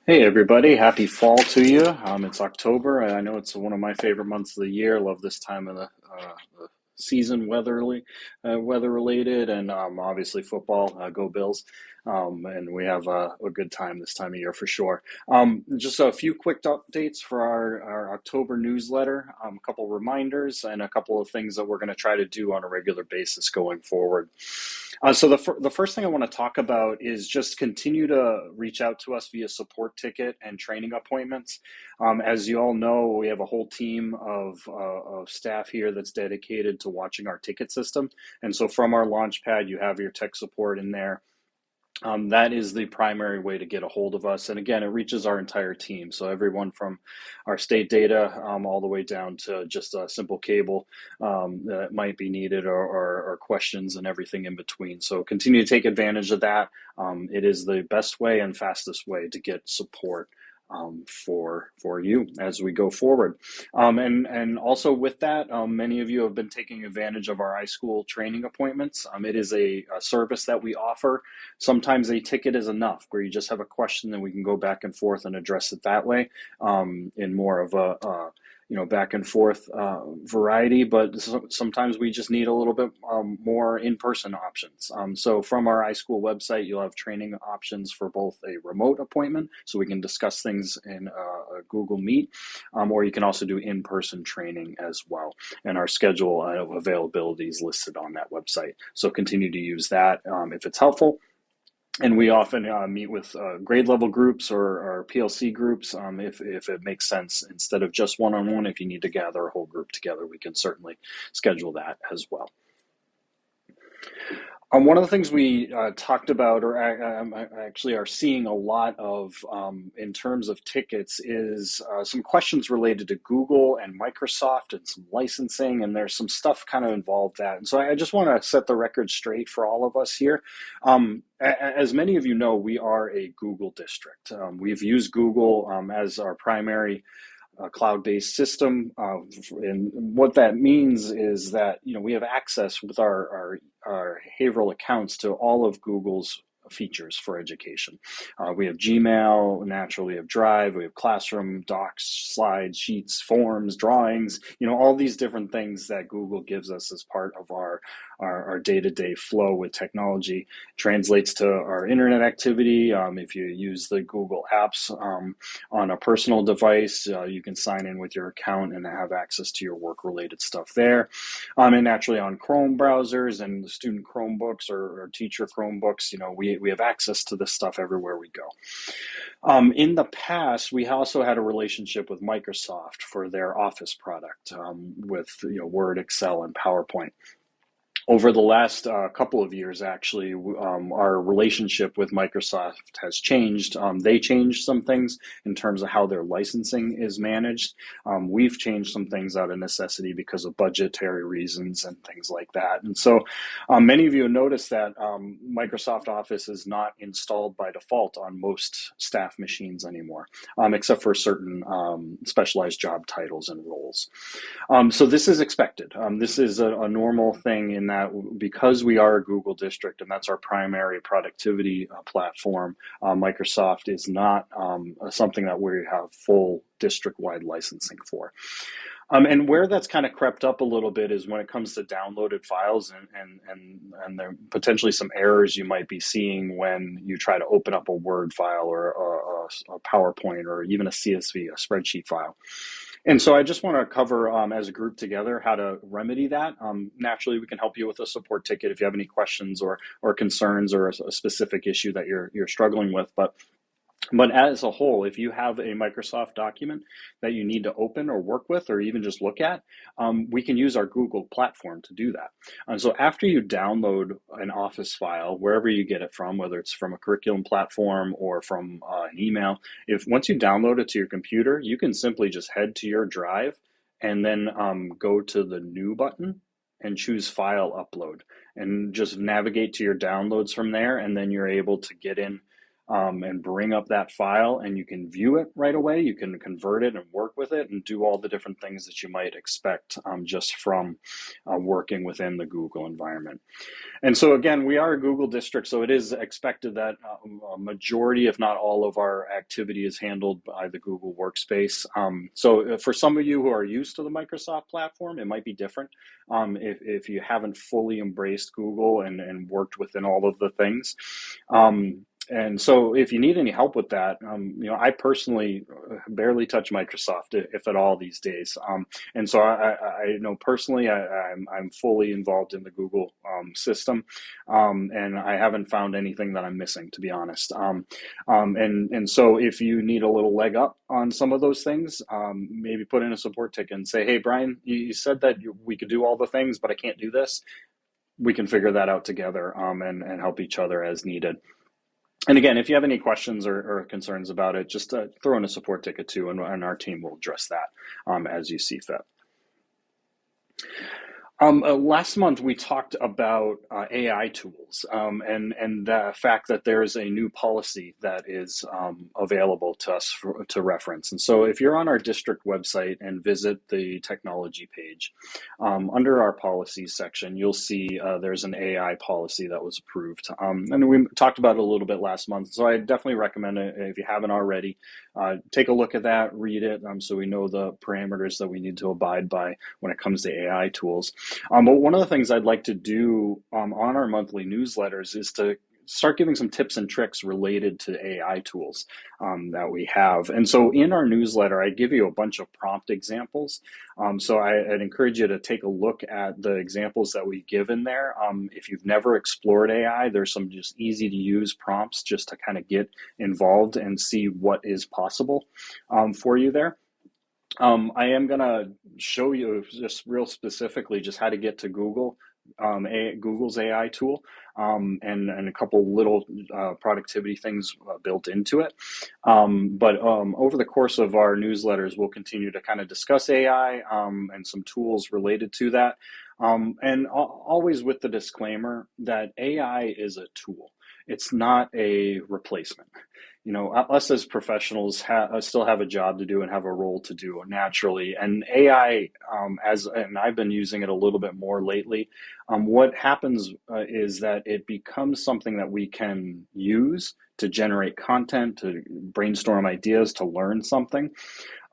Hey everybody, happy fall to you. It's October. I know it's one of my favorite months of the year. Love this time of the season, weather related, and obviously football. Go Bills! And we have a good time this time of year for sure. Just a few quick updates for our October newsletter. A couple reminders and a couple of things that we're going to try to do on a regular basis going forward. So the first thing I want to talk about is just continue to reach out to us via support ticket and training appointments. As you all know, we have a whole team of staff here that's dedicated to watching our ticket system. And so from our launch pad, you have your tech support in there. That is the primary way to get a hold of us. And again, it reaches our entire team. So everyone from our state data all the way down to just a simple cable that might be needed or questions and everything in between. So continue to take advantage of that. It is the best way and fastest way to get support for you as we go forward. And also with that, many of you have been taking advantage of our iSchool training appointments. It is a service that we offer. Sometimes a ticket is enough where you just have a question and we can go back and forth and address it that way in more of a back and forth variety, but sometimes we just need a little bit more in-person options. So from our iSchool website, you'll have training options for both a remote appointment, so we can discuss things in a Google Meet, or you can also do in-person training as well. And our schedule of availability is listed on that website. So continue to use that if it's helpful. And we often meet with grade level groups or PLC groups if it makes sense. Instead of just one-on-one, if you need to gather a whole group together, we can certainly schedule that as well. One of the things we talked about, or actually are seeing a lot of in terms of tickets, is some questions related to Google and Microsoft and some licensing, and there's some stuff kind of involved that. And so I just want to set the record straight for all of us here. As many of you know, we are a Google district. We've used Google as our primary cloud-based system, and what that means is that we have access with our behavioral accounts to all of Google's features for education. We have Gmail, naturally we have Drive, we have Classroom, Docs, Slides, Sheets, Forms, Drawings, all these different things that Google gives us as part of our day-to-day flow with technology. Translates to our internet activity. If you use the Google apps on a personal device, you can sign in with your account and have access to your work-related stuff there. And naturally on Chrome browsers and the student Chromebooks or teacher Chromebooks, we have access to this stuff everywhere we go. In the past, we also had a relationship with Microsoft for their Office product with Word, Excel, and PowerPoint. Over the last couple of years, actually, our relationship with Microsoft has changed. They changed some things in terms of how their licensing is managed. We've changed some things out of necessity because of budgetary reasons and things like that. And so many of you noticed that Microsoft Office is not installed by default on most staff machines anymore, except for certain specialized job titles and roles. So this is expected. This is a normal thing in that because we are a Google district and that's our primary productivity platform, Microsoft is not something that we have full district-wide licensing for. And where that's kind of crept up a little bit is when it comes to downloaded files and there are potentially some errors you might be seeing when you try to open up a Word file or a PowerPoint or even a CSV, a spreadsheet file. And so I just want to cover as a group together how to remedy that. Naturally, we can help you with a support ticket if you have any questions or concerns or a specific issue that you're struggling with. But as a whole, if you have a Microsoft document that you need to open or work with or even just look at, we can use our Google platform to do that. And so after you download an Office file, wherever you get it from, whether it's from a curriculum platform or from an email, if once you download it to your computer, you can simply just head to your drive and then go to the New button and choose File Upload and just navigate to your downloads from there, and then you're able to get in and bring up that file, and you can view it right away. You can convert it and work with it and do all the different things that you might expect just from working within the Google environment. And so again, we are a Google district, so it is expected that a majority, if not all, of our activity is handled by the Google Workspace. So for some of you who are used to the Microsoft platform, it might be different if you haven't fully embraced Google and worked within all of the things. And so if you need any help with that, I personally barely touch Microsoft, if at all, these days. And so I know personally I'm fully involved in the Google system, and I haven't found anything that I'm missing, to be honest. And so if you need a little leg up on some of those things, maybe put in a support ticket and say, hey, Brian, you said that we could do all the things, but I can't do this. We can figure that out together and help each other as needed. And again, if you have any questions or concerns about it, just throw in a support ticket too, and our team will address that as you see fit. Last month, we talked about AI tools and the fact that there is a new policy that is available to us to reference. And so if you're on our district website and visit the technology page, under our policies section, you'll see there's an AI policy that was approved. And we talked about it a little bit last month. So I definitely recommend it if you haven't already. Take a look at that, read it, so we know the parameters that we need to abide by when it comes to AI tools. But one of the things I'd like to do on our monthly newsletters is to start giving some tips and tricks related to AI tools that we have. And so in our newsletter, I give you a bunch of prompt examples. So I'd encourage you to take a look at the examples that we give in there. If you've never explored AI, there's some just easy to use prompts just to kind of get involved and see what is possible for you there. I am going to show you just real specifically just how to get to Google's AI tool, and a couple little productivity things built into it. But over the course of our newsletters, we'll continue to kind of discuss AI and some tools related to that. And always with the disclaimer that AI is a tool. It's not a replacement. Us as professionals still have a job to do and have a role to do naturally. And AI, and I've been using it a little bit more lately, what happens is that it becomes something that we can use to generate content, to brainstorm ideas, to learn something.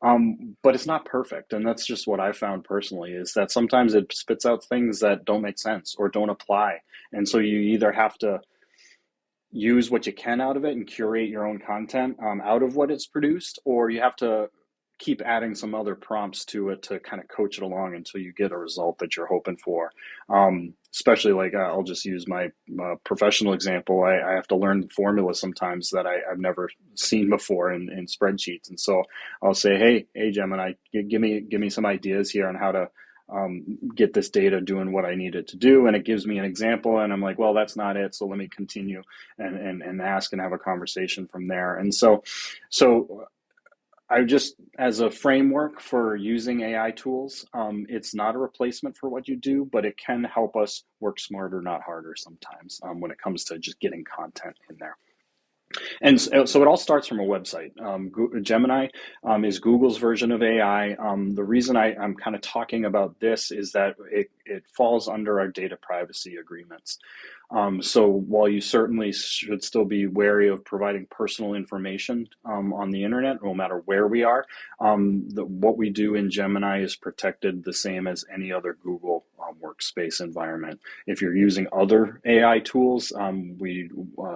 But it's not perfect. And that's just what I found personally, is that sometimes it spits out things that don't make sense or don't apply. And so you either have to use what you can out of it and curate your own content out of what it's produced, or you have to keep adding some other prompts to it to kind of coach it along until you get a result that you're hoping for. Especially I'll just use my professional example. I have to learn formulas sometimes that I've never seen before in spreadsheets. And so I'll say, hey, Gemini, give me some ideas here on how to get this data doing what I need it to do. And it gives me an example, and I'm like, well, that's not it. So let me continue and ask and have a conversation from there. And so I just, as a framework for using AI tools, it's not a replacement for what you do, but it can help us work smarter, not harder sometimes when it comes to just getting content in there. And so it all starts from a website. Gemini is Google's version of AI. The reason I'm kind of talking about this is that it falls under our data privacy agreements. So while you certainly should still be wary of providing personal information on the internet, no matter where we are, what we do in Gemini is protected the same as any other Google workspace environment. If you're using other AI tools, we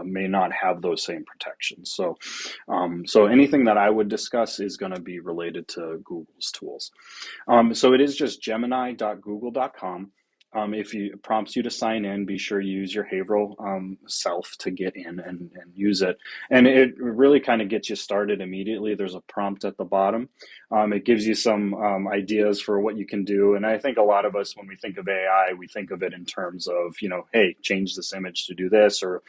may not have those same protections. So anything that I would discuss is going to be related to Google's tools. So it is just gemini.google.com. If it prompts you to sign in, be sure you use your Haverhill self to get in and use it. And it really kind of gets you started immediately. There's a prompt at the bottom. It gives you some ideas for what you can do. And I think a lot of us, when we think of AI, we think of it in terms of, hey, change this image to do this, or,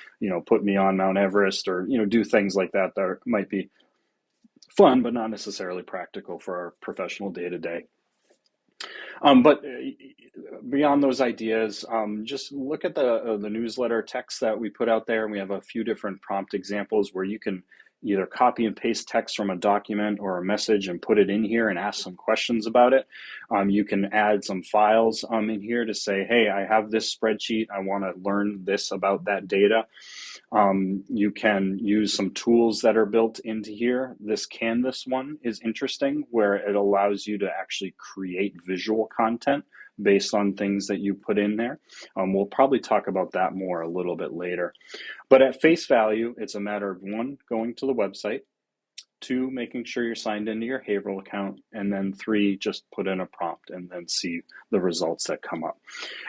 put me on Mount Everest, or, do things like that that might be fun, but not necessarily practical for our professional day-to-day. But beyond those ideas, just look at the newsletter text that we put out there. We have a few different prompt examples where you can either copy and paste text from a document or a message and put it in here and ask some questions about it. You can add some files in here to say, hey, I have this spreadsheet. I want to learn this about that data. You can use some tools that are built into here. This Canvas one is interesting, where it allows you to actually create visual content based on things that you put in there. We'll probably talk about that more a little bit later. But at face value, it's a matter of one, going to the website, two, making sure you're signed into your Haverhill account, and then three, just put in a prompt and then see the results that come up.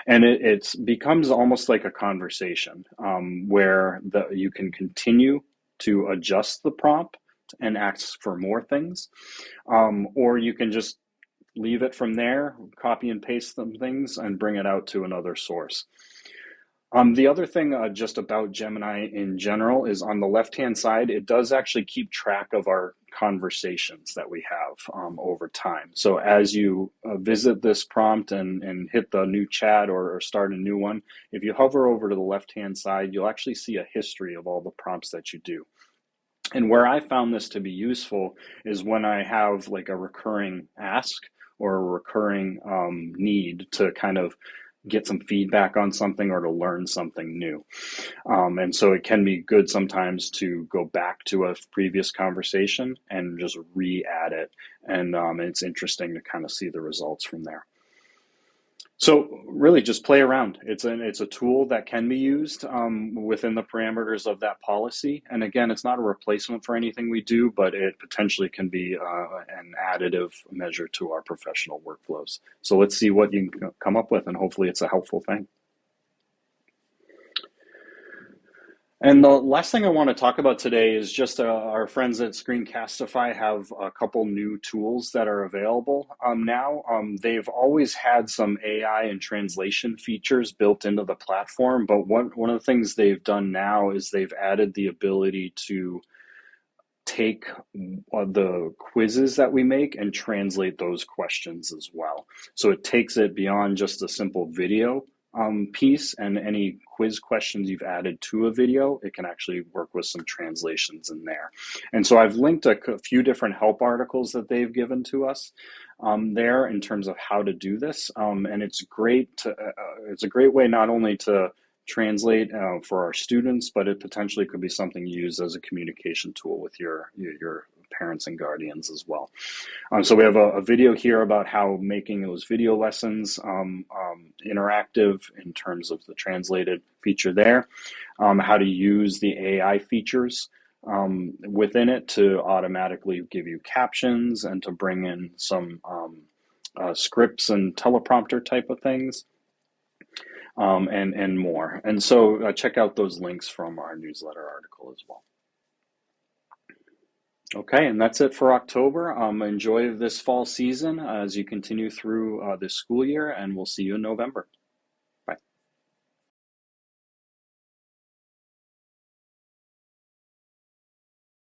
And it becomes almost like a conversation where you can continue to adjust the prompt and ask for more things, or you can just leave it from there, copy and paste some things, and bring it out to another source. The other thing just about Gemini in general is on the left-hand side, it does actually keep track of our conversations that we have over time. So as you visit this prompt and hit the new chat or start a new one, if you hover over to the left-hand side, you'll actually see a history of all the prompts that you do. And where I found this to be useful is when I have like a recurring ask or a recurring need to kind of get some feedback on something or to learn something new. And so it can be good sometimes to go back to a previous conversation and just re-add it. And it's interesting to kind of see the results from there. So really just play around. It's a tool that can be used within the parameters of that policy. And again, it's not a replacement for anything we do, but it potentially can be an additive measure to our professional workflows. So let's see what you can come up with, and hopefully it's a helpful thing. And the last thing I want to talk about today is just our friends at Screencastify have a couple new tools that are available now. They've always had some AI and translation features built into the platform, but one of the things they've done now is they've added the ability to take the quizzes that we make and translate those questions as well. So it takes it beyond just a simple video piece, and any quiz questions you've added to a video, it can actually work with some translations in there. And so I've linked a few different help articles that they've given to us there in terms of how to do this. And it's great to, it's a great way not only to translate for our students, but it potentially could be something you use as a communication tool with your parents and guardians as well. So we have a video here about how making those video lessons interactive in terms of the translated feature there, how to use the AI features within it to automatically give you captions and to bring in some scripts and teleprompter type of things, and more. And so check out those links from our newsletter article as well. Okay, and that's it for October. Enjoy this fall season as you continue through this school year, and we'll see you in November.